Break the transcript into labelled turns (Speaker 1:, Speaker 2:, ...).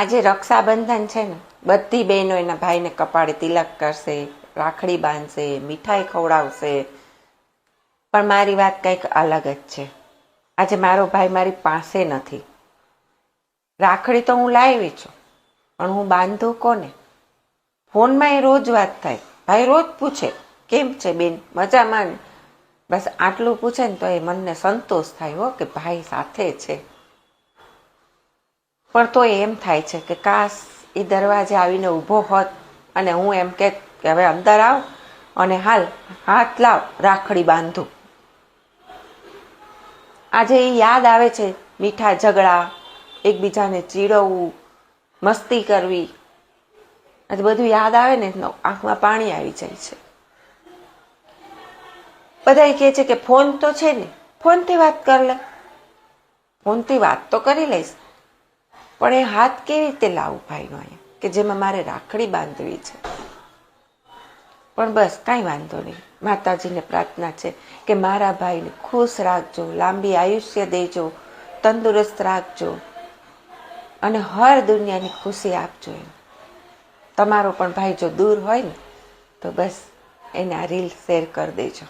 Speaker 1: આજે રક્ષાબંધન છે ને, બધી બહેનો એના ભાઈને કપાળે તિલક કરશે, રાખડી બાંધશે, મીઠાઈ ખવડાવશે. પણ મારી વાત કંઈક અલગ જ છે. આજે મારો ભાઈ મારી પાસે નથી. રાખડી તો હું લાવી છું, પણ હું બાંધું કોને? ફોનમાં એ રોજ વાત થાય, ભાઈ રોજ પૂછે કેમ છે બેન, મજામાં ને? બસ આટલું પૂછે ને તો એ મનને સંતોષ થાય હો કે ભાઈ સાથે છે. પણ તો એમ થાય છે કે કાશ એ દરવાજે આવીને ઊભો હોત અને હું એમ કે હવે અંદર આવ અને હાલ હાથ લાવ, રાખડી બાંધું. આજે એ યાદ આવે છે, મીઠા ઝઘડા, એકબીજાને ચીડવવું, મસ્તી કરવી. આજે બધું યાદ આવે ને આંખમાં પાણી આવી જાય છે. બધા કહે છે કે ફોન તો છે ને, ફોનથી વાત કર લે. ફોનથી વાત તો કરી લઈશ, પણ એ હાથ કેવી રીતે લાવું ભાઈનો અહીંયા કે જેમાં મારે રાખડી બાંધવી છે? પણ બસ કાંઈ વાંધો નહીં. માતાજીને પ્રાર્થના છે કે મારા ભાઈને ખુશ રાખજો, લાંબી આયુષ્ય દેજો, તંદુરસ્ત રાખજો અને હર દુનિયાની ખુશી આપજો એમ. તમારો પણ ભાઈ જો દૂર હોય ને તો બસ એને આ રીલ શેર કરી દેજો.